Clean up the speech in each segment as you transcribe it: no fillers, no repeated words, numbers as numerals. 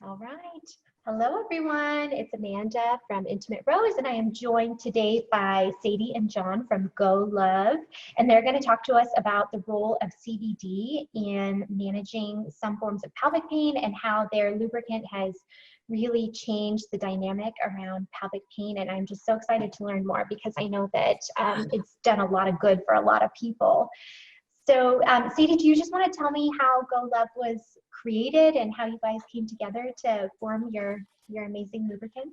All right. Hello, everyone. It's Amanda from Intimate Rose, and I am joined today by Sadie and John from GoLove, and they're going to talk to us about the role of CBD in managing some forms of pelvic pain and how their lubricant has really changed the dynamic around pelvic pain. And I'm just so excited to learn more because I know that it's done a lot of good for a lot of people. So, Sadie, do you just want to tell me how GoLove was created and how you guys came together to form your amazing lubricant?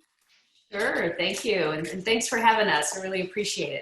Sure, thank you. And thanks for having us. I really appreciate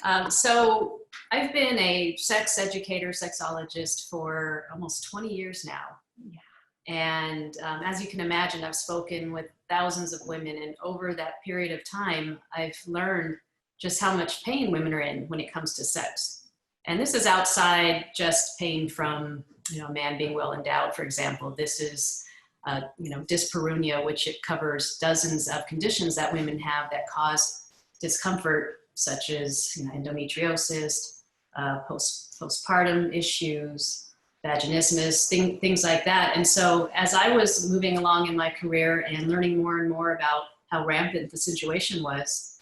it. So I've been a sex educator, sexologist for almost 20 years now. Yeah. And as you can imagine, I've spoken with thousands of women. And over that period of time, I've learned just how much pain women are in when it comes to sex. And this is outside just pain from, a man being well endowed, for example. This is, dyspareunia, which it covers dozens of conditions that women have that cause discomfort, such as endometriosis, postpartum issues, vaginismus, things like that. And so as I was moving along in my career and learning more and more about how rampant the situation was,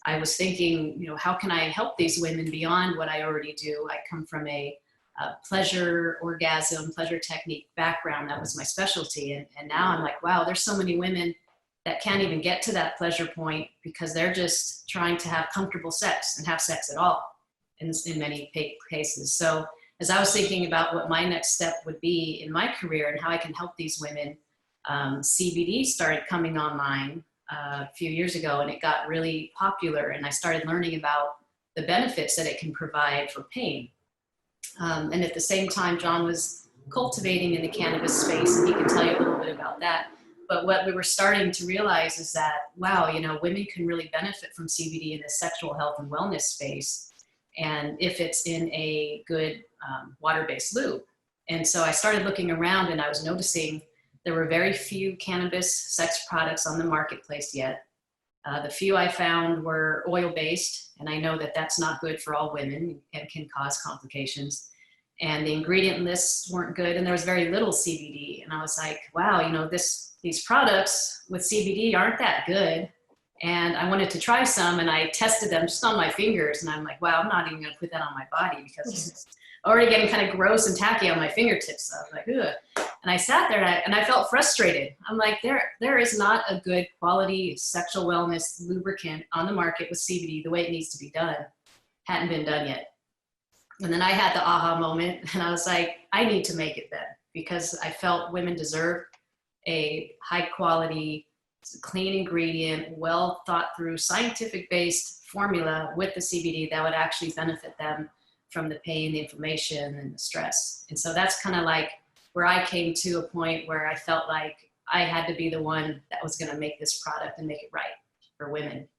I was thinking, how can I help these women beyond what I already do? I come from a pleasure technique background. That was my specialty. And now I'm like, wow, there's so many women that can't even get to that pleasure point because they're just trying to have comfortable sex and have sex at all in many cases. So as I was thinking about what my next step would be in my career and how I can help these women, CBD started coming online a few years ago, and it got really popular, and I started learning about the benefits that it can provide for pain. And at the same time, John was cultivating in the cannabis space, and he can tell you a little bit about that. But what we were starting to realize is that, wow, women can really benefit from CBD in the sexual health and wellness space, and if it's in a good water-based lube. And so I started looking around, and I was noticing there were very few cannabis sex products on the marketplace yet. The few I found were oil-based, and I know that that's not good for all women and can cause complications. And the ingredient lists weren't good, and there was very little CBD. And I was like, wow, these products with CBD aren't that good. And I wanted to try some, and I tested them just on my fingers. And I'm like, wow, I'm not even going to put that on my body because it's already getting kind of gross and tacky on my fingertips. So I was like, ugh. And I sat there and I felt frustrated. I'm like, there is not a good quality sexual wellness lubricant on the market with CBD the way it needs to be done. Hadn't been done yet. And then I had the aha moment, and I was like, I need to make it then, because I felt women deserve a high quality, clean ingredient, well thought through, scientific based formula with the CBD that would actually benefit them from the pain, the inflammation, and the stress. And so that's kind of like where I came to a point where I felt like I had to be the one that was going to make this product and make it right for women.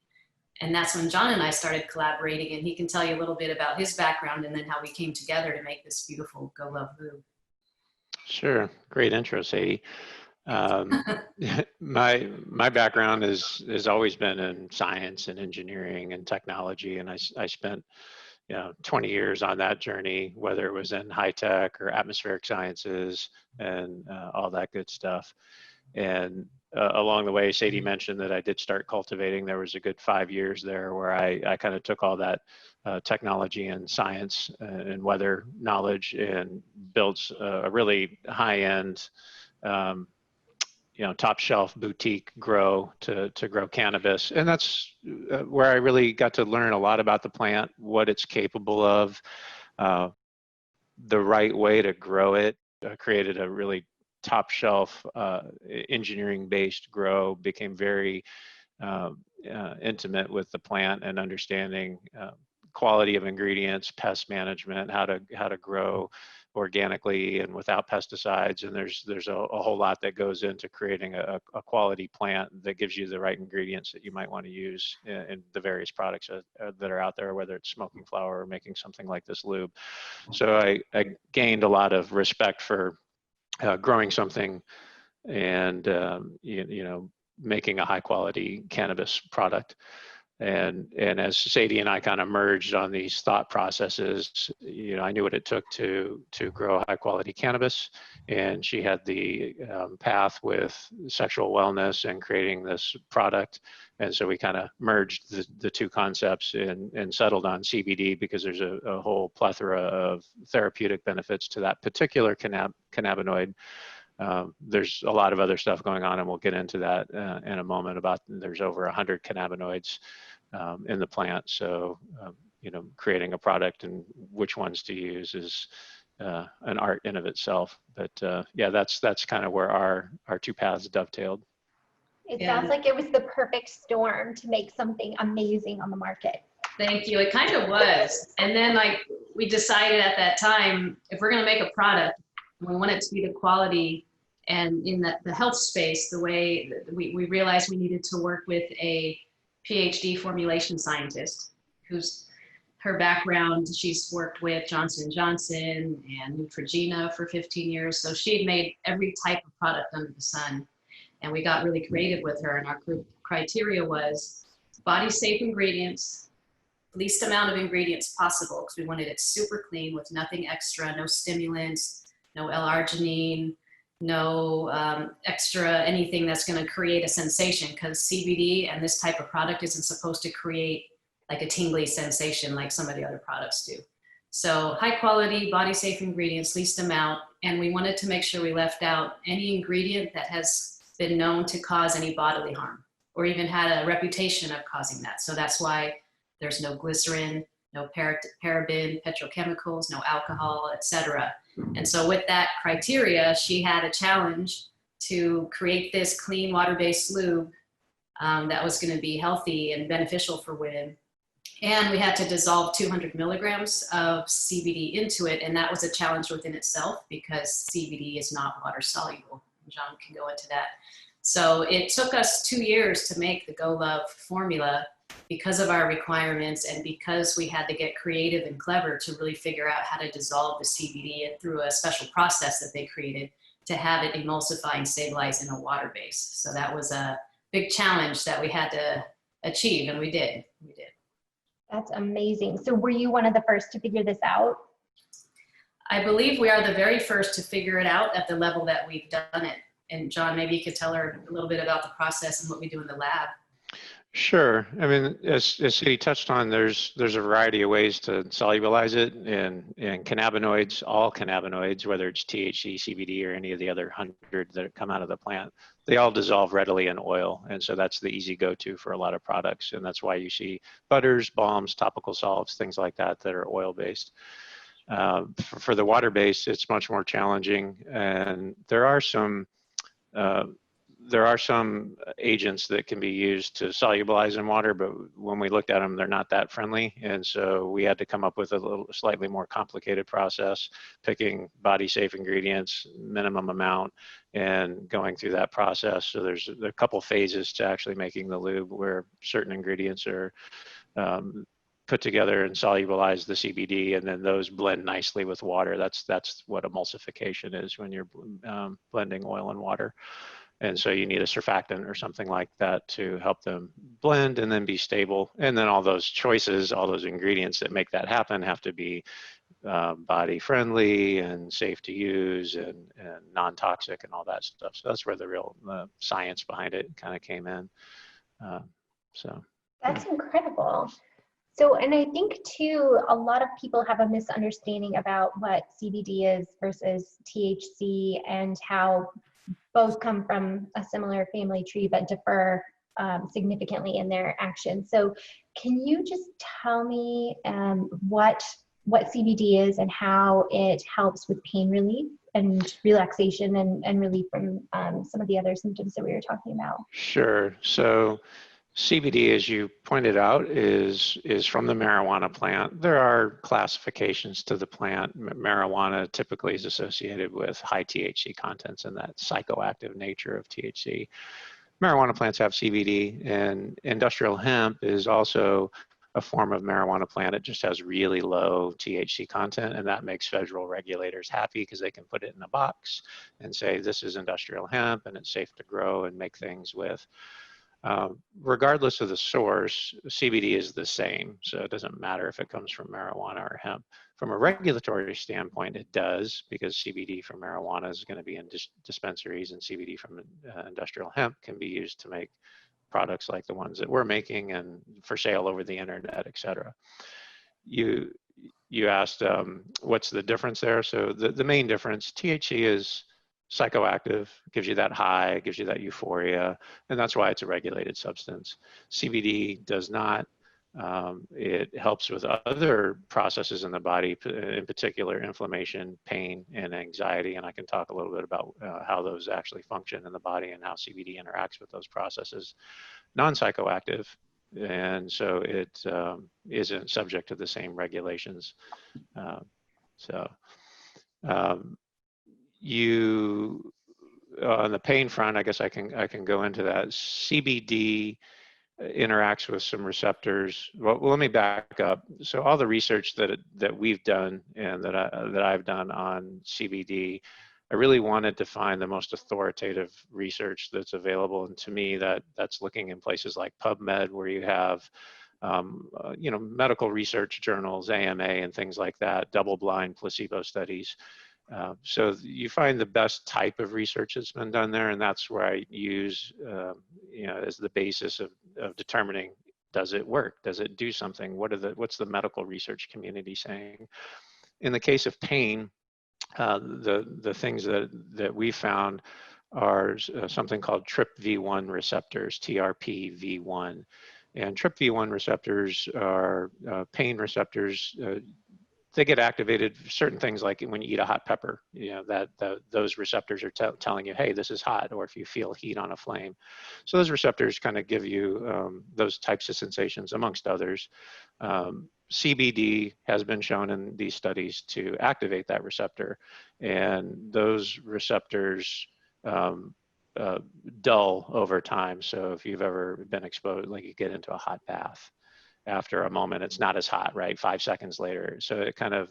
And that's when John and I started collaborating, and he can tell you a little bit about his background and then how we came together to make this beautiful GoLove lube. Sure. Great intro, Sadie. My background has always been in science and engineering and technology, and I spent 20 years on that journey, whether it was in high tech or atmospheric sciences and all that good stuff. And along the way, Sadie mentioned that I did start cultivating. There was a good 5 years there where I kind of took all that technology and science and weather knowledge and built a really high-end top shelf boutique grow to grow cannabis. And that's where I really got to learn a lot about the plant, what it's capable of, the right way to grow it. Created a really top shelf engineering based grow, became very intimate with the plant and understanding quality of ingredients, pest management, how to grow organically and without pesticides. And there's a whole lot that goes into creating a quality plant that gives you the right ingredients that you might want to use in the various products that are out there, whether it's smoking flower or making something like this lube. So I gained a lot of respect for growing something and making a high quality cannabis product. And as Sadie and I kind of merged on these thought processes, you know, I knew what it took to grow high quality cannabis, and she had the path with sexual wellness and creating this product. And so we kind of merged the two concepts and settled on CBD because there's a whole plethora of therapeutic benefits to that particular cannabinoid. There's a lot of other stuff going on, and we'll get into that in a moment. About there's over 100 cannabinoids in the plant. So, you know, creating a product and which ones to use is an art in of itself. But yeah, that's kind of where our two paths dovetailed. It sounds like it was the perfect storm to make something amazing on the market. Thank you. It kind of was. And then like we decided at that time, if we're going to make a product, we want it to be the quality and in the health space, the way we realized we needed to work with a PhD formulation scientist who's her background, she's worked with Johnson & Johnson and Neutrogena for 15 years. So she had made every type of product under the sun. And we got really creative with her, and our criteria was body safe ingredients, least amount of ingredients possible, because we wanted it super clean with nothing extra, no stimulants, no L-arginine, no extra anything that's going to create a sensation, because CBD and this type of product isn't supposed to create like a tingly sensation like some of the other products do. So high quality, body safe ingredients, least amount, and we wanted to make sure we left out any ingredient that has been known to cause any bodily harm or even had a reputation of causing that. So that's why there's no glycerin, no paraben, petrochemicals, no alcohol, etc. And so with that criteria, she had a challenge to create this clean water-based lube that was going to be healthy and beneficial for women. And we had to dissolve 200 milligrams of CBD into it. And that was a challenge within itself because CBD is not water soluble. John can go into that. So it took us 2 years to make the GoLove formula because of our requirements and because we had to get creative and clever to really figure out how to dissolve the CBD through a special process that they created to have it emulsify and stabilize in a water base. So that was a big challenge that we had to achieve, and we did. That's amazing. So were you one of the first to figure this out? I believe we are the very first to figure it out at the level that we've done it. And John, maybe you could tell her a little bit about the process and what we do in the lab. Sure. I mean, as Sadie touched on, there's a variety of ways to solubilize it, and cannabinoids, all cannabinoids, whether it's THC, CBD, or any of the other 100 that come out of the plant, they all dissolve readily in oil. And so that's the easy go-to for a lot of products. And that's why you see butters, balms, topical salves, things like that are oil-based. For the water-based, it's much more challenging. And there are some agents that can be used to solubilize in water, but when we looked at them, they're not that friendly. And so we had to come up with a slightly more complicated process, picking body safe ingredients, minimum amount, and going through that process. So there are a couple phases to actually making the lube where certain ingredients are put together and solubilize the CBD, and then those blend nicely with water. That's what emulsification is when you're blending oil and water. And so you need a surfactant or something like that to help them blend and then be stable. And then all those choices, all those ingredients that make that happen have to be body friendly and safe to use and non-toxic and all that stuff. So that's where the real science behind it kind of came in. That's incredible. So, and I think too, a lot of people have a misunderstanding about what CBD is versus THC and how both come from a similar family tree but differ significantly in their action. So can you just tell me what CBD is and how it helps with pain relief and relaxation and relief from some of the other symptoms that we were talking about? Sure. So CBD, as you pointed out, is from the marijuana plant. There are classifications to the plant. Marijuana typically is associated with high THC contents and that psychoactive nature of THC. Marijuana plants have CBD, and industrial hemp is also a form of marijuana plant. It just has really low THC content, and that makes federal regulators happy because they can put it in a box and say, this is industrial hemp and it's safe to grow and make things with. Regardless of the source, CBD is the same. So it doesn't matter if it comes from marijuana or hemp. From a regulatory standpoint, it does, because CBD from marijuana is going to be in dispensaries, and CBD from industrial hemp can be used to make products like the ones that we're making and for sale over the internet, et cetera. You asked what's the difference there. So the main difference, THC is psychoactive, gives you that high, gives you that euphoria, and that's why it's a regulated substance. CBD does not. It helps with other processes in the body, in particular inflammation, pain, and anxiety, and I can talk a little bit about how those actually function in the body and how CBD interacts with those processes. Non-psychoactive, and so it isn't subject to the same regulations. You on the pain front, I guess I can go into that. CBD interacts with some receptors. Well, let me back up. So all the research that we've done and that I've done on CBD, I really wanted to find the most authoritative research that's available, and to me, that's looking in places like PubMed, where you have medical research journals, AMA, and things like that, double-blind placebo studies. So you find the best type of research that's been done there, and that's where I use, as the basis of determining, does it work? Does it do something? What's the medical research community saying? In the case of pain, the things that we found are something called TRPV1 receptors, TRPV1. And TRPV1 receptors are pain receptors. They get activated for certain things, like when you eat a hot pepper, those receptors are telling you, hey, this is hot, or if you feel heat on a flame. So those receptors kind of give you those types of sensations, amongst others. CBD has been shown in these studies to activate that receptor, and those receptors dull over time. So if you've ever been exposed, like you get into a hot bath, after a moment, it's not as hot, right? 5 seconds later. So it kind of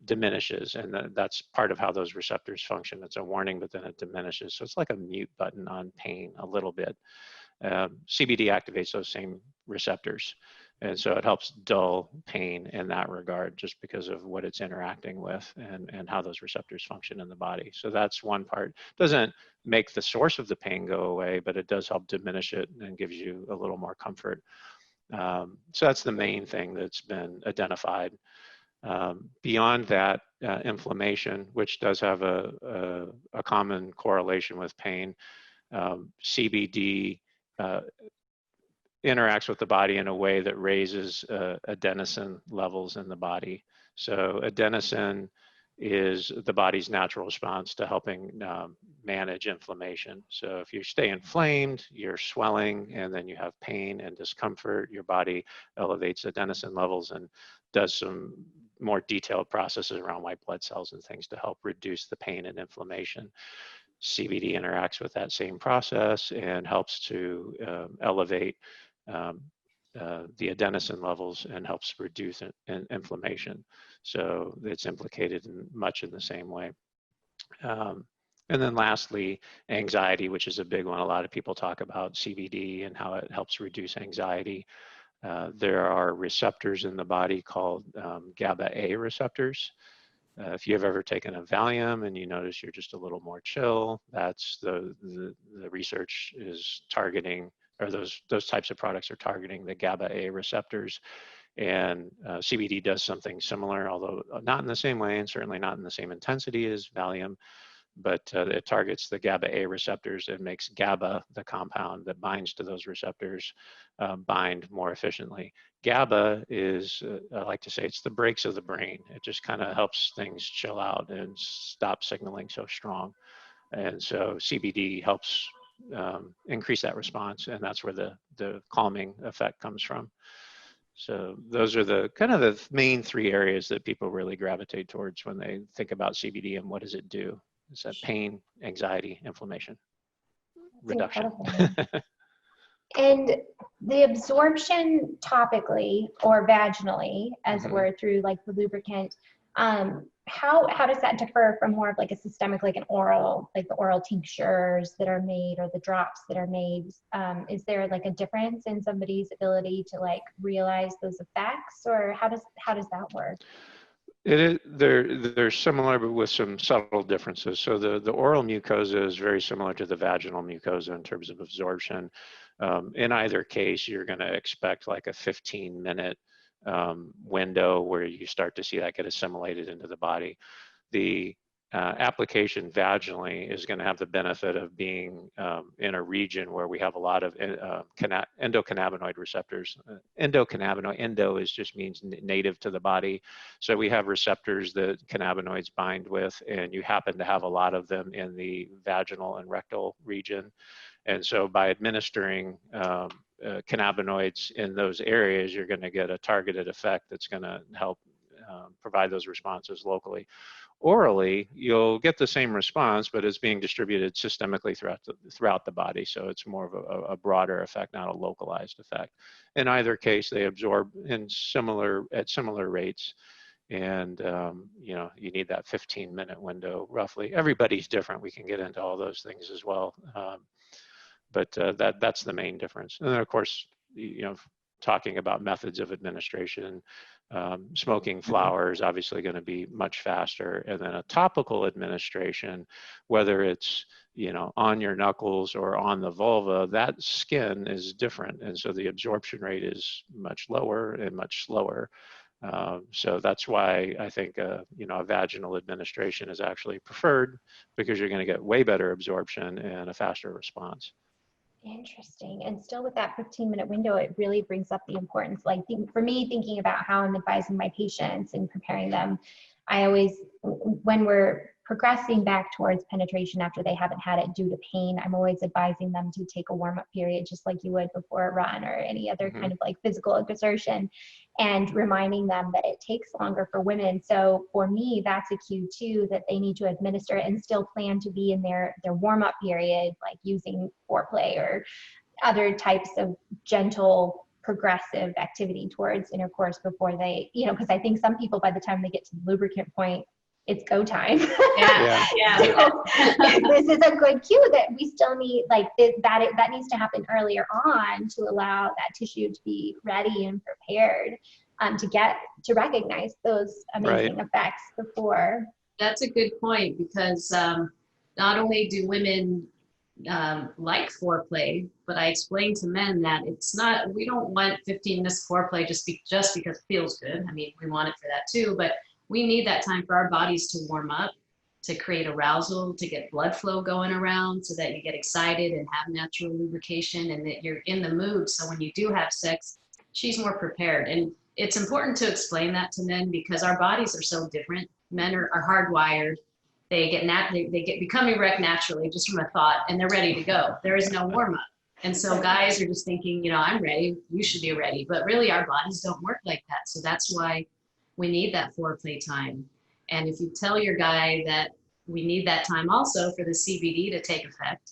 diminishes, and that's part of how those receptors function. It's a warning, but then it diminishes. So it's like a mute button on pain a little bit. CBD activates those same receptors. And so it helps dull pain in that regard, just because of what it's interacting with and how those receptors function in the body. So that's one part. Doesn't make the source of the pain go away, but it does help diminish it and gives you a little more comfort. So that's the main thing that's been identified. Beyond that, inflammation, which does have a common correlation with pain, CBD interacts with the body in a way that raises adenosine levels in the body. So adenosine is the body's natural response to helping manage inflammation. So if you stay inflamed, you're swelling, and then you have pain and discomfort, your body elevates adenosine levels and does some more detailed processes around white blood cells and things to help reduce the pain and inflammation. CBD interacts with that same process and helps to elevate the adenosine levels and helps reduce inflammation. So it's implicated in much in the same way. And then lastly, anxiety, which is a big one. A lot of people talk about CBD and how it helps reduce anxiety. There are receptors in the body called GABA A receptors. If you've ever taken a Valium and you notice you're just a little more chill, that's the research is targeting, or those types of products are targeting the GABA A receptors. And CBD does something similar, although not in the same way and certainly not in the same intensity as Valium, but it targets the GABA A receptors and makes GABA, the compound that binds to those receptors, bind more efficiently. GABA is, I like to say, it's the brakes of the brain. It just kind of helps things chill out and stop signaling so strong. And so CBD helps increase that response, and that's where the calming effect comes from. So those are the kind of the main three areas that people really gravitate towards when they think about CBD and what does it do. It's that pain, anxiety, inflammation, reduction. And the absorption topically or vaginally, as it were, through like the lubricant, how does that differ from more of like a systemic, like an oral, like the oral tinctures that are made or the drops that are made? Is there like a difference in somebody's ability to like realize those effects, or how does that work? They're similar, but with some subtle differences. So the oral mucosa is very similar to the vaginal mucosa in terms of absorption. In either case, you're going to expect like a 15-minute window where you start to see that get assimilated into the body. The application vaginally is going to have the benefit of being in a region where we have a lot of endocannabinoid receptors. Endo just means native to the body. So we have receptors that cannabinoids bind with, and you happen to have a lot of them in the vaginal and rectal region. And so by administering cannabinoids in those areas, you're going to get a targeted effect that's going to help provide those responses locally. Orally, you'll get the same response, but it's being distributed systemically throughout the body. So it's more of a broader effect, not a localized effect. In either case, they absorb at similar rates. And, you need that 15-minute window roughly. Everybody's different. We can get into all those things as well. But that's the main difference. And then, of course, talking about methods of administration, smoking flower is obviously going to be much faster. And then a topical administration, whether it's on your knuckles or on the vulva, that skin is different. And so the absorption rate is much lower and much slower. So that's why I think a vaginal administration is actually preferred, because you're going to get way better absorption and a faster response. Interesting. And still with that 15-minute window, it really brings up the importance. Like for me, thinking about how I'm advising my patients and preparing them, I always, when we're progressing back towards penetration after they haven't had it due to pain, I'm always advising them to take a warm-up period, just like you would before a run or any other kind of like physical exertion, and reminding them that it takes longer for women. So for me, that's a cue too, that they need to administer it and still plan to be in their warm-up period, like using foreplay or other types of gentle progressive activity towards intercourse before they, because I think some people, by the time they get to the lubricant point, it's go time. Yeah. So this is a good cue that we still need, like that needs to happen earlier on to allow that tissue to be ready and prepared to recognize those amazing effects before. That's a good point, because not only do women like foreplay, but I explain to men that we don't want 15 minutes foreplay just because it feels good. I mean, we want it for that too, but we need that time for our bodies to warm up, to create arousal, to get blood flow going around so that you get excited and have natural lubrication and that you're in the mood. So when you do have sex, she's more prepared. And it's important to explain that to men, because our bodies are so different. Men are hardwired. They become erect naturally just from a thought, and they're ready to go. There is no warm up. And so guys are just thinking, I'm ready, you should be ready. But really our bodies don't work like that. So that's why we need that foreplay time. And if you tell your guy that we need that time also for the CBD to take effect,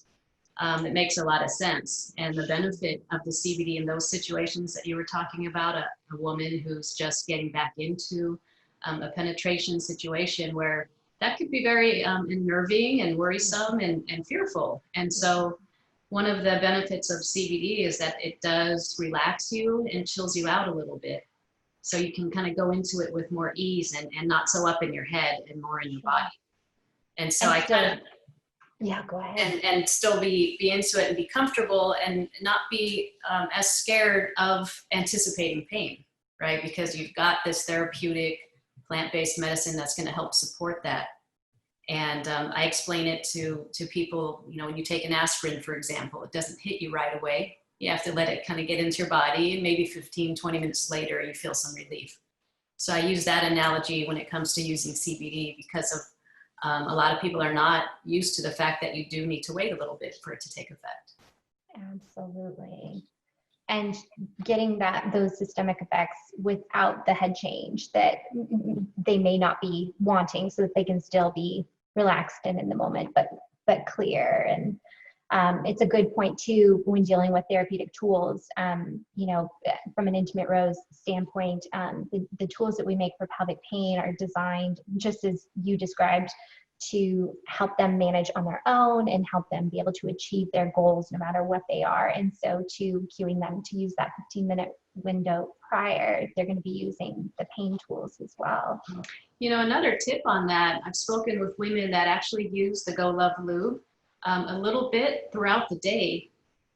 it makes a lot of sense. And the benefit of the CBD in those situations that you were talking about, a woman who's just getting back into a penetration situation, where that could be very unnerving and worrisome and fearful. And so one of the benefits of CBD is that it does relax you and chills you out a little bit. So you can kind of go into it with more ease and not so up in your head and more in your body. And so Go ahead. And still be into it and be comfortable and not be as scared of anticipating pain, right? Because you've got this therapeutic plant-based medicine that's going to help support that. And I explain it to people, when you take an aspirin, for example, it doesn't hit you right away. You have to let it kind of get into your body, and maybe 15, 20 minutes later, you feel some relief. So I use that analogy when it comes to using CBD, because of a lot of people are not used to the fact that you do need to wait a little bit for it to take effect. Absolutely. And getting those systemic effects without the head change that they may not be wanting, so that they can still be relaxed and in the moment, but clear. And It's a good point too when dealing with therapeutic tools. You know, from an Intimate Rose standpoint, the tools that we make for pelvic pain are designed just as you described to help them manage on their own and help them be able to achieve their goals no matter what they are. And so to cueing them to use that 15-minute window prior, they're going to be using the pain tools as well. You know, another tip on that, I've spoken with women that actually use the GoLove Lube a little bit throughout the day,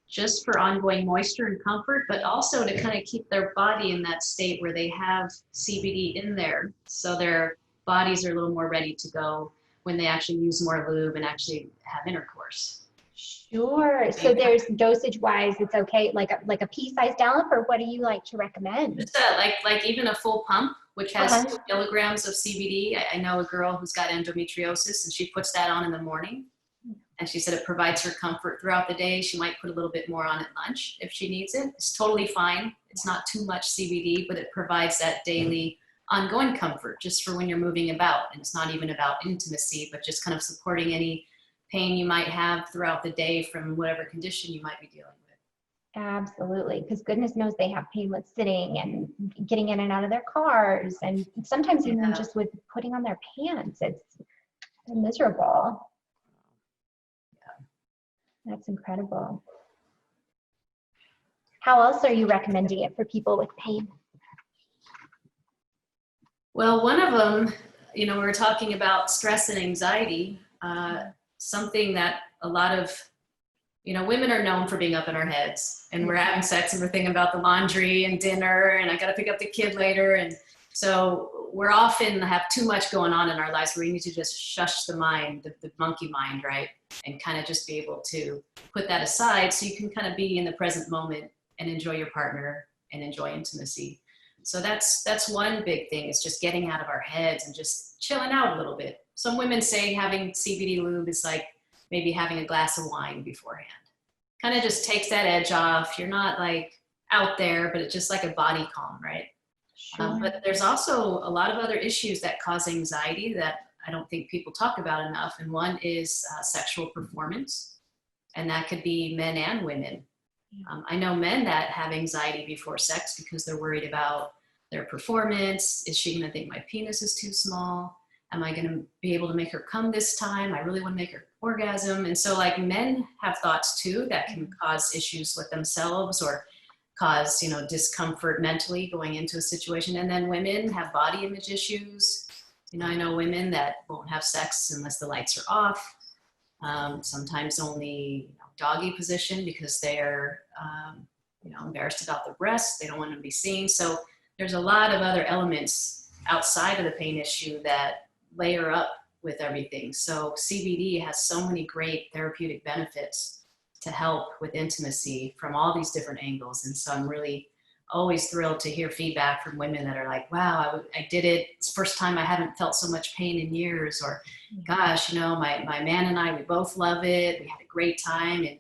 just for ongoing moisture and comfort, but also to kind of keep their body in that state where they have CBD in there. So their bodies are a little more ready to go when they actually use more lube and actually have intercourse. Sure. So there's dosage wise, it's okay, like a pea-sized dollop, or what do you like to recommend? Just like even a full pump, which has 2 milligrams of CBD. I know a girl who's got endometriosis, and she puts that on in the morning. And she said it provides her comfort throughout the day. She might put a little bit more on at lunch if she needs it. It's totally fine. It's not too much CBD, but it provides that daily ongoing comfort just for when you're moving about. And it's not even about intimacy, but just kind of supporting any pain you might have throughout the day from whatever condition you might be dealing with. Absolutely, because goodness knows they have pain with sitting and getting in and out of their cars, and sometimes even just with putting on their pants, it's miserable. That's incredible. How else are you recommending it for people with pain? Well, one of them, you know, we were talking about stress and anxiety, something that a lot of, you know, women are known for being up in our heads, and we're having sex and we're thinking about the laundry and dinner and I got to pick up the kid later. And so we're often have too much going on in our lives where we need to just shush the mind, the monkey mind, right? And kind of just be able to put that aside so you can kind of be in the present moment and enjoy your partner and enjoy intimacy. So that's one big thing, is just getting out of our heads and just chilling out a little bit. Some women say having CBD lube is like maybe having a glass of wine beforehand. Kind of just takes that edge off. You're not like out there, but it's just like a body calm, right? Sure. But there's also a lot of other issues that cause anxiety that I don't think people talk about enough. And one is sexual performance. And that could be men and women. I know men that have anxiety before sex because they're worried about their performance. Is she going to think my penis is too small? Am I going to be able to make her come this time? I really want to make her orgasm. And so like men have thoughts too that can cause issues with themselves or cause, you know, discomfort mentally going into a situation. And then women have body image issues. You know, I know women that won't have sex unless the lights are off. Sometimes only, you know, doggy position because they're, you know, embarrassed about their breasts. They don't want to be seen. So there's a lot of other elements outside of the pain issue that layer up with everything. So CBD has so many great therapeutic benefits to help with intimacy from all these different angles. And so I'm really always thrilled to hear feedback from women that are like, wow, I did it. It's the first time I haven't felt so much pain in years. Or gosh, you know, my man and I, we both love it. We had a great time and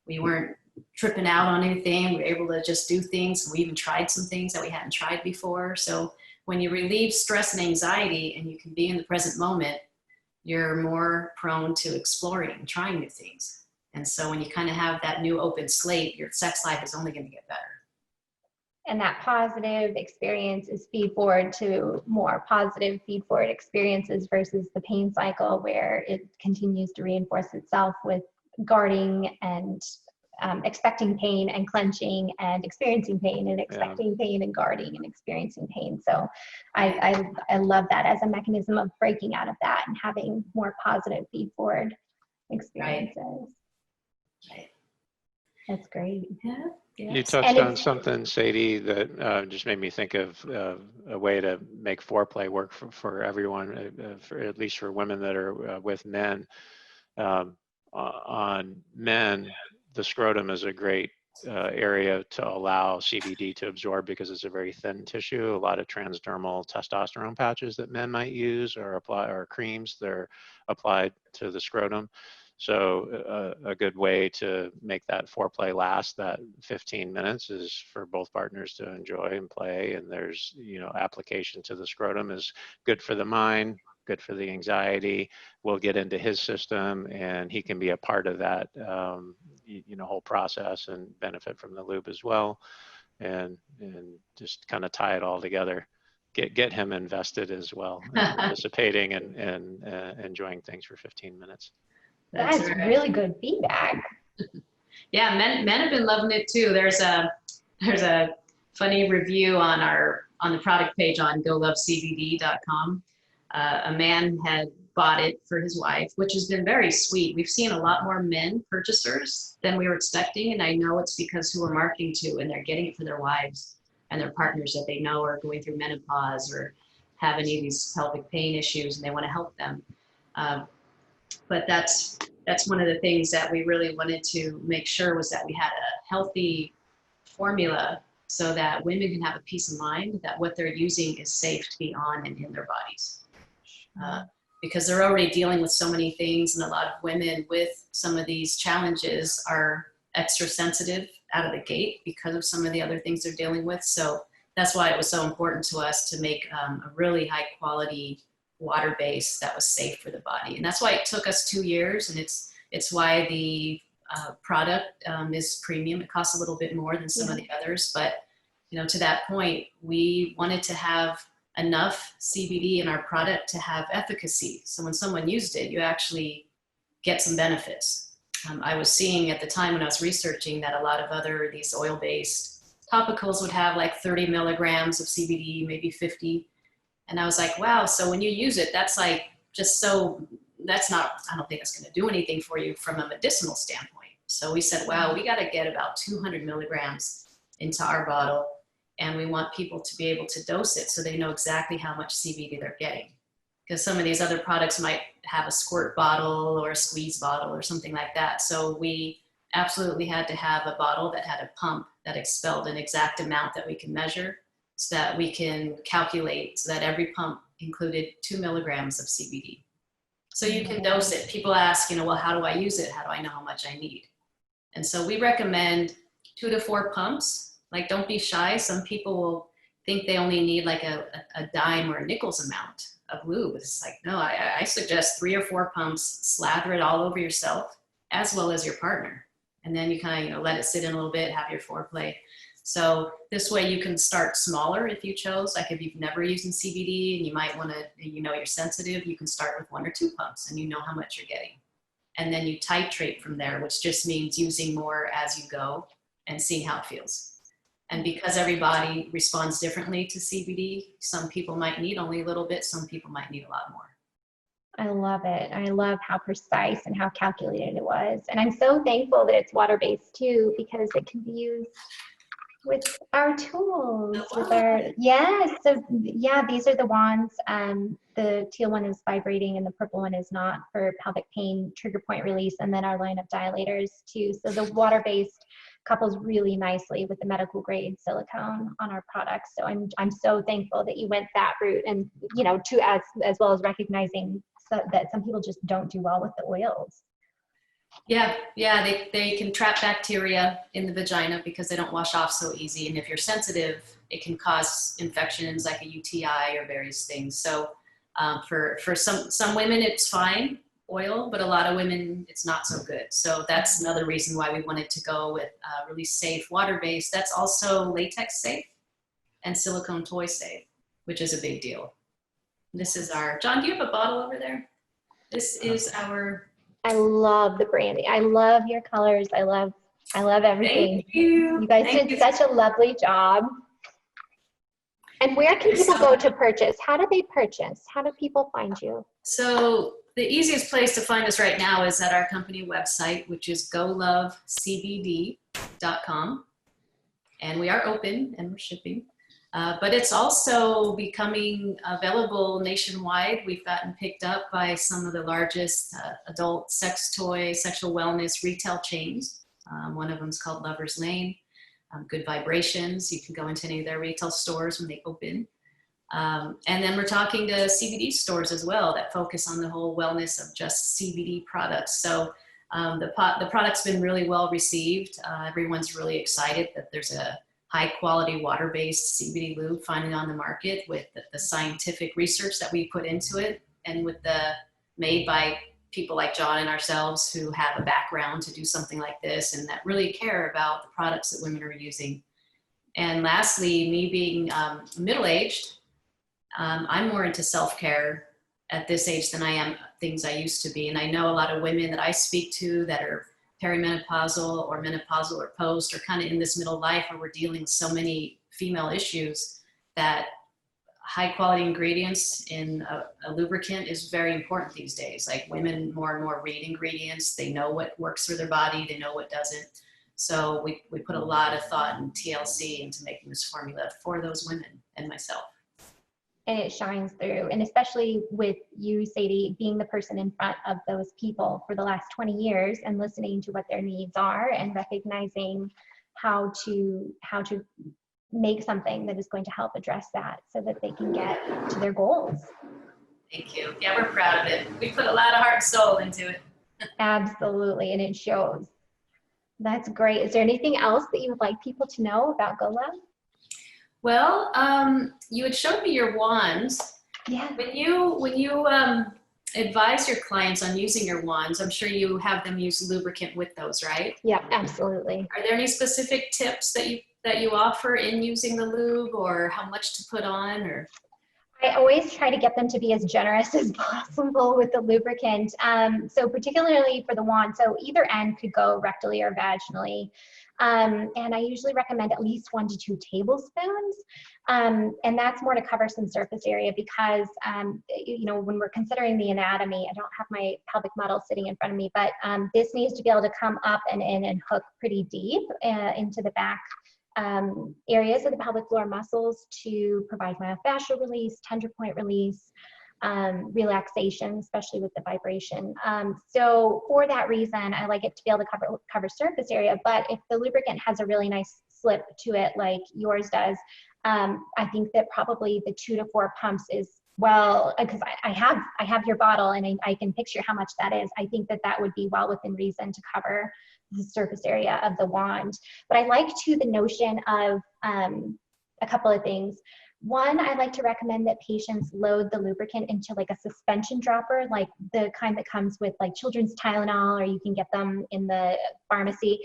we weren't tripping out on anything. We were able to just do things. And we even tried some things that we hadn't tried before. So when you relieve stress and anxiety and you can be in the present moment, you're more prone to exploring and trying new things. And so when you kind of have that new open slate, your sex life is only going to get better. And that positive experience is feed forward to more positive feed forward experiences versus the pain cycle where it continues to reinforce itself with guarding and expecting pain and clenching and experiencing pain and expecting pain and guarding and experiencing pain. So I love that as a mechanism of breaking out of that and having more positive feed forward experiences. Right. That's great. Yeah. Yes. You touched on something, Sadie, that just made me think of a way to make foreplay work for everyone, for, at least for women that are with men. On men, the scrotum is a great area to allow CBD to absorb because it's a very thin tissue. A lot of transdermal testosterone patches that men might use or apply, or creams, they're applied to the scrotum. So a good way to make that foreplay last that 15 minutes is for both partners to enjoy and play. And there's, you know, application to the scrotum is good for the mind, good for the anxiety, will get into his system, and he can be a part of that, whole process and benefit from the lube as well, and just kind of tie it all together. Get him invested as well, participating and enjoying things for 15 minutes. That's right. really good feedback. Yeah, men have been loving it too. There's a funny review on the product page on GoLoveCBD.com. A man had bought it for his wife, which has been very sweet. We've seen a lot more men purchasers than we were expecting, and I know it's because who we're marketing to, and they're getting it for their wives and their partners that they know are going through menopause or have any of these pelvic pain issues, and they want to help them. But that's one of the things that we really wanted to make sure was that we had a healthy formula so that women can have a peace of mind that what they're using is safe to be on and in their bodies. Because they're already dealing with so many things, and a lot of women with some of these challenges are extra sensitive out of the gate because of some of the other things they're dealing with. So that's why it was so important to us to make a really high quality water base that was safe for the body. And that's why it took us 2 years, and it's why the product is premium. It costs a little bit more than some of the others, but to that point, we wanted to have enough CBD in our product to have efficacy. So when someone used it, you actually get some benefits. I was seeing at the time when I was researching that a lot of these oil-based topicals would have like 30 milligrams of CBD, maybe 50. And I was like, wow, so when you use it, that's like that's not, I don't think it's going to do anything for you from a medicinal standpoint. So we said, wow, we got to get about 200 milligrams into our bottle. And we want people to be able to dose it so they know exactly how much CBD they're getting. Because some of these other products might have a squirt bottle or a squeeze bottle or something like that. So we absolutely had to have a bottle that had a pump that expelled an exact amount that we can measure so that we can calculate so that every pump included 2 milligrams of CBD. So you can dose it. People ask, well, how do I use it? How do I know how much I need? And so we recommend 2 to 4 pumps. Like, don't be shy. Some people will think they only need like a dime or a nickel's amount of lube. It's like, no, I suggest 3 or 4 pumps, slather it all over yourself as well as your partner. And then you kind of, let it sit in a little bit, have your foreplay. So this way you can start smaller if you chose. Like if you've never used CBD and you might want to, you're sensitive, you can start with 1 or 2 pumps and you know how much you're getting. And then you titrate from there, which just means using more as you go and seeing how it feels. And because everybody responds differently to CBD, some people might need only a little bit, some people might need a lot more. I love it. I love how precise and how calculated it was. And I'm so thankful that it's water-based too, because it can be used with our tools. So yeah, these are the wands. The teal one is vibrating and the purple one is not, for pelvic pain, trigger point release, and then our line of dilators too. So the water-based couples really nicely with the medical grade silicone on our products. So I'm so thankful that you went that route, and as well as recognizing that some people just don't do well with the oils. Yeah, they can trap bacteria in the vagina because they don't wash off so easy. And if you're sensitive, it can cause infections like a UTI or various things. So for some women, it's fine, oil, but a lot of women, it's not so good. So that's another reason why we wanted to go with really safe water-based. That's also latex safe and silicone toy safe, which is a big deal. This is our, John, do you have a bottle over there? This is our... I love the branding. I love your colors. I love everything. Thank you. You guys did such a lovely job. And where can people go to purchase? How do they purchase? How do people find you? So the easiest place to find us right now is at our company website, which is GoLoveCBD.com. And we are open and we're shipping. But it's also becoming available nationwide. We've gotten picked up by some of the largest adult sex toy, sexual wellness retail chains. One of them is called Lover's Lane. Good Vibrations. You can go into any of their retail stores when they open. And then we're talking to CBD stores as well that focus on the whole wellness of just CBD products. So the product's been really well received. Everyone's really excited that there's a high quality water-based CBD lube finally on the market with the scientific research that we put into it. and with the made by people like John and ourselves who have a background to do something like this and that really care about the products that women are using. And lastly, me being middle-aged, I'm more into self-care at this age than I am things I used to be. And I know a lot of women that I speak to that are perimenopausal or menopausal or post or kind of in this middle life where we're dealing with so many female issues, that high quality ingredients in a lubricant is very important these days. Like, women more and more read ingredients. They know what works for their body. They know what doesn't. So we put a lot of thought and TLC into making this formula for those women and myself. And it shines through. And especially with you, Sadie, being the person in front of those people for the last 20 years and listening to what their needs are and recognizing how to make something that is going to help address that so that they can get to their goals. Thank you. Yeah, we're proud of it. We put a lot of heart and soul into it. Absolutely, and it shows. That's great. Is there anything else that you would like people to know about GoLove? Well, you had showed me your wands. Yeah. When you advise your clients on using your wands, I'm sure you have them use lubricant with those, right? Yeah, absolutely. Are there any specific tips that you offer in using the lube, or how much to put on, or? I always try to get them to be as generous as possible with the lubricant. So particularly for the wand, so either end could go rectally or vaginally. And I usually recommend at least 1 to 2 tablespoons. And that's more to cover some surface area because, you know, when we're considering the anatomy, I don't have my pelvic model sitting in front of me, but this needs to be able to come up and in and hook pretty deep into the back areas of the pelvic floor muscles to provide myofascial release, tender point release, relaxation, especially with the vibration. So for that reason, I like it to be able to cover surface area, but if the lubricant has a really nice slip to it like yours does, I think that probably the 2 to 4 pumps is, well, because I have your bottle and I can picture how much that is. I think that would be well within reason to cover the surface area of the wand. But I like too the notion of a couple of things. One, I like to recommend that patients load the lubricant into like a suspension dropper, like the kind that comes with like children's Tylenol, or you can get them in the pharmacy.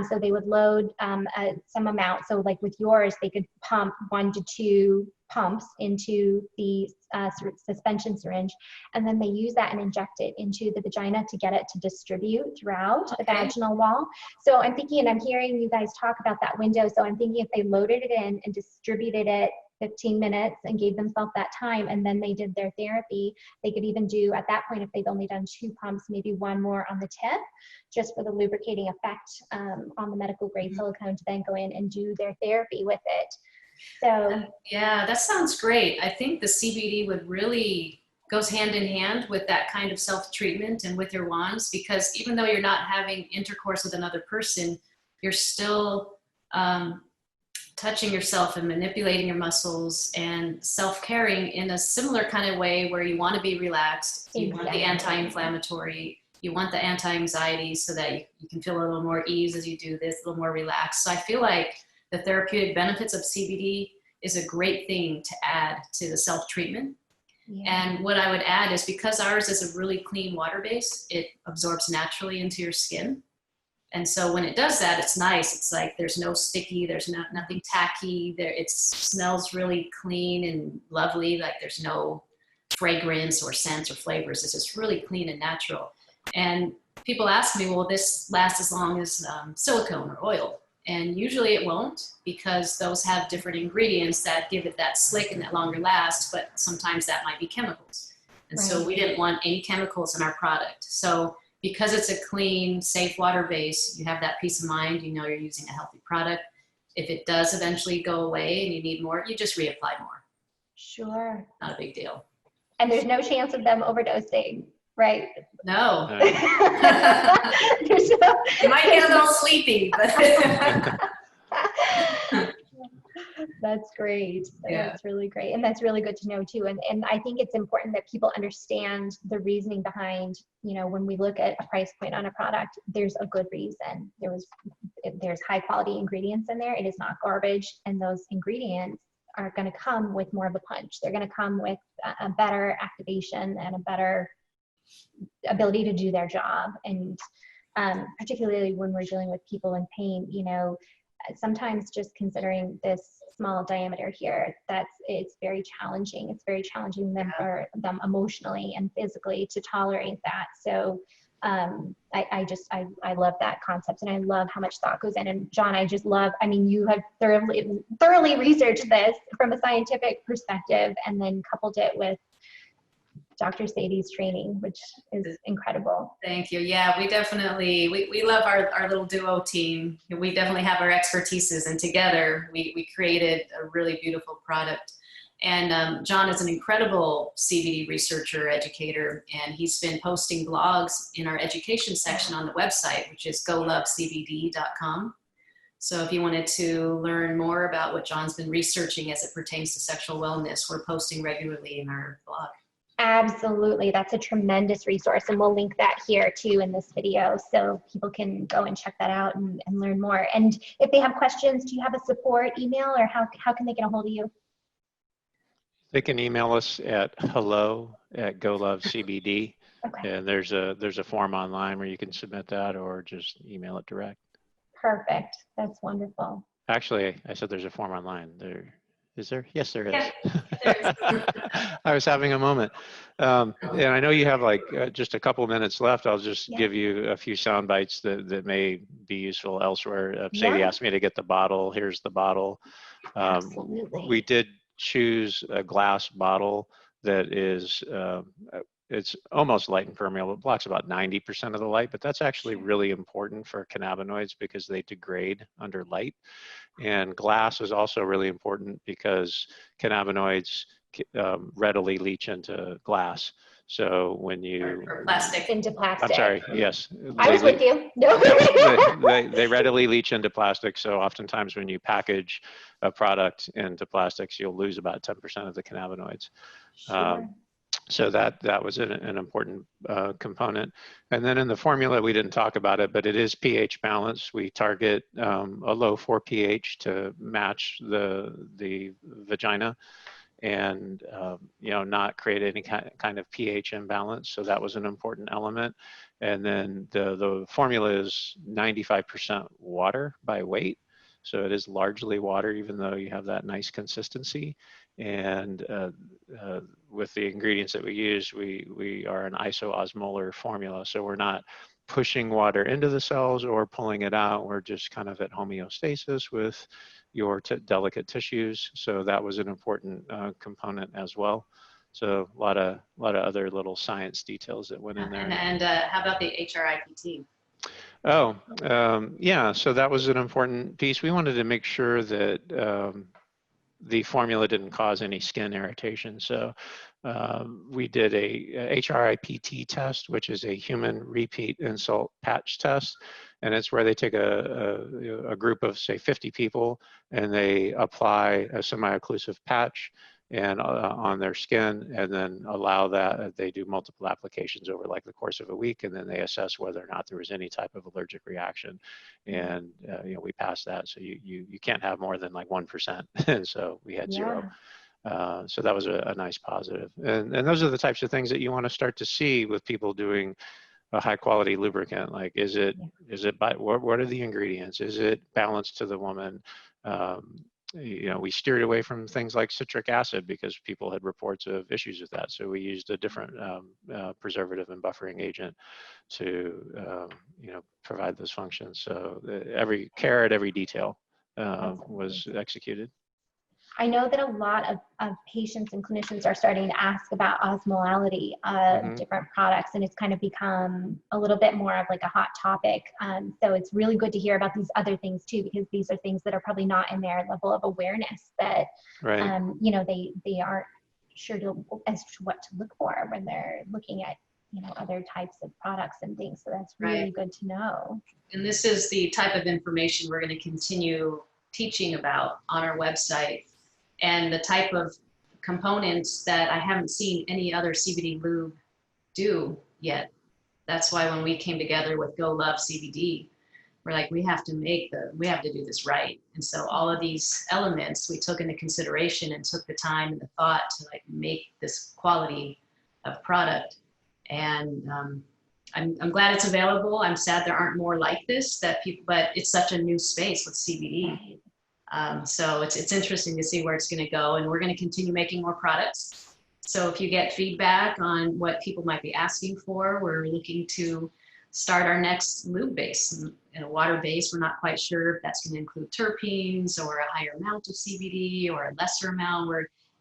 So they would load some amount. So like with yours, they could pump 1 to 2 pumps into the suspension syringe, and then they use that and inject it into the vagina to get it to distribute throughout the vaginal wall. So I'm thinking, and I'm hearing you guys talk about that window, so I'm thinking if they loaded it in and distributed it 15 minutes and gave themselves that time, and then they did their therapy, they could even do, at that point, if they've only done 2 pumps, maybe 1 more on the tip, just for the lubricating effect on the medical grade silicone, to then go in and do their therapy with it. So yeah, that sounds great. I think the CBD would really goes hand in hand with that kind of self-treatment and with your wands, because even though you're not having intercourse with another person, you're still touching yourself and manipulating your muscles and self-caring in a similar kind of way where you want to be relaxed. You want the anti-inflammatory, you want the anti-anxiety so that you can feel a little more ease as you do this, a little more relaxed. So I feel like the therapeutic benefits of CBD is a great thing to add to the self-treatment. Yeah. And what I would add is, because ours is a really clean water base, it absorbs naturally into your skin. And so when it does that, it's nice. It's like there's no sticky, there's nothing tacky. It smells really clean and lovely, like there's no fragrance or scents or flavors. It's just really clean and natural. And people ask me, will this last as long as silicone or oil? And usually it won't, because those have different ingredients that give it that slick and that longer last, but sometimes that might be chemicals. And so we didn't want any chemicals in our product. So because it's a clean, safe water base, you have that peace of mind, you know you're using a healthy product. If it does eventually go away and you need more, you just reapply more. Sure. Not a big deal. And there's no chance of them overdosing, right? No. You might get a little sleepy, but that's great. Yeah. That's really great. And that's really good to know too. And I think it's important that people understand the reasoning behind, you know, when we look at a price point on a product, there's a good reason. There's high quality ingredients in there. It is not garbage. And those ingredients are going to come with more of a punch. They're going to come with a better activation and a better ability to do their job. And particularly when we're dealing with people in pain, you know, sometimes just considering this small diameter here, it's very challenging. It's very challenging for them emotionally and physically to tolerate that. So I love that concept, and I love how much thought goes in. And John, I mean, you have thoroughly researched this from a scientific perspective, and then coupled it with Dr. Sadie's training, which is incredible. Thank you. Yeah, we definitely, we love our little duo team. We definitely have our expertises, and together we created a really beautiful product. And John is an incredible CBD researcher, educator, and he's been posting blogs in our education section on the website, which is GoLoveCBD.com. So if you wanted to learn more about what John's been researching as it pertains to sexual wellness, we're posting regularly in our blog. Absolutely. That's a tremendous resource. And we'll link that here too in this video, so people can go and check that out and learn more. And if they have questions, do you have a support email, or how can they get a hold of you? They can email us at hello@GoLoveCBD. Okay. And there's a form online where you can submit that, or just email it direct. Perfect. That's wonderful. Actually, I said there's a form online. Is there? Yes, there is. Yeah, there is. I was having a moment. And I know you have like just a couple minutes left. I'll just give you a few sound bites that may be useful elsewhere. Sadie asked me to get the bottle. Here's the bottle. Absolutely. We did choose a glass bottle that is, it's almost light impermeable. It blocks about 90% of the light, but that's actually really important for cannabinoids because they degrade under light. And glass is also really important because cannabinoids readily leach into glass. So when you or plastic. Into plastic. I'm sorry, yes. I was with you. No. They readily leach into plastic. So oftentimes when you package a product into plastics, you'll lose about 10% of the cannabinoids. Sure. So that was an important component. And then in the formula, we didn't talk about it, but it is pH balance. We target a low 4 pH to match the vagina, and not create any kind of pH imbalance. So that was an important element. And then the formula is 95% water by weight. So it is largely water, even though you have that nice consistency. And with the ingredients that we use, we are an isoosmolar formula. So we're not pushing water into the cells or pulling it out. We're just kind of at homeostasis with your delicate tissues. So that was an important component as well. So a lot of other little science details that went in there. And how about the HRIPT? Oh, yeah. So that was an important piece. We wanted to make sure that the formula didn't cause any skin irritation. So we did a HRIPT test, which is a human repeat insult patch test. And it's where they take a group of, say, 50 people, and they apply a semi-occlusive patch and on their skin, and then allow that. They do multiple applications over like the course of a week, and then they assess whether or not there was any type of allergic reaction. And we passed that. So you can't have more than like 1%, and so we had 0. So that was a nice positive. And those are the types of things that you want to start to see with people doing a high quality lubricant. Like, is it what are the ingredients? Is it balanced to the woman? We steered away from things like citric acid because people had reports of issues with that. So we used a different preservative and buffering agent to, provide those functions. So every care at every detail was executed. I know that a lot of patients and clinicians are starting to ask about osmolality of different products, and it's kind of become a little bit more of like a hot topic. So it's really good to hear about these other things too, because these are things that are probably not in their level of awareness that, they aren't sure as to what to look for when they're looking at, other types of products and things. So that's really good to know. And this is the type of information we're going to continue teaching about on our website, and the type of components that I haven't seen any other CBD lube do yet. That's why when we came together with GoLoveCBD, we're like, we have to do this right. And so all of these elements we took into consideration and took the time and the thought to like make this quality of product. And I'm glad it's available. I'm sad there aren't more like this but it's such a new space with CBD. So it's interesting to see where it's going to go, and we're going to continue making more products. So if you get feedback on what people might be asking for, we're looking to start our next lube base in a water base. We're not quite sure if that's going to include terpenes or a higher amount of CBD or a lesser amount.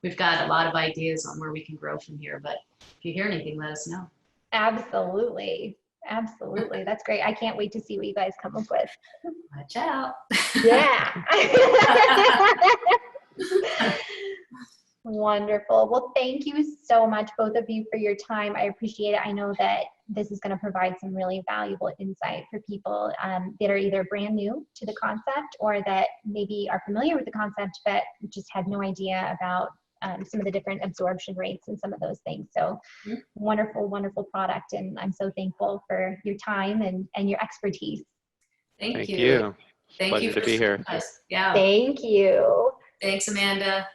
We've got a lot of ideas on where we can grow from here, but if you hear anything, let us know. Absolutely. Absolutely. That's great. I can't wait to see what you guys come up with. Watch out. Yeah. Wonderful. Well, thank you so much, both of you, for your time. I appreciate it. I know that this is going to provide some really valuable insight for people that are either brand new to the concept or that maybe are familiar with the concept but just had no idea about some of the different absorption rates and some of those things. So wonderful, wonderful product. And I'm so thankful for your time and your expertise. Thank you. Thank you. Thank Pleasure you to be here. us. Yeah. Thank you. Thanks, Amanda.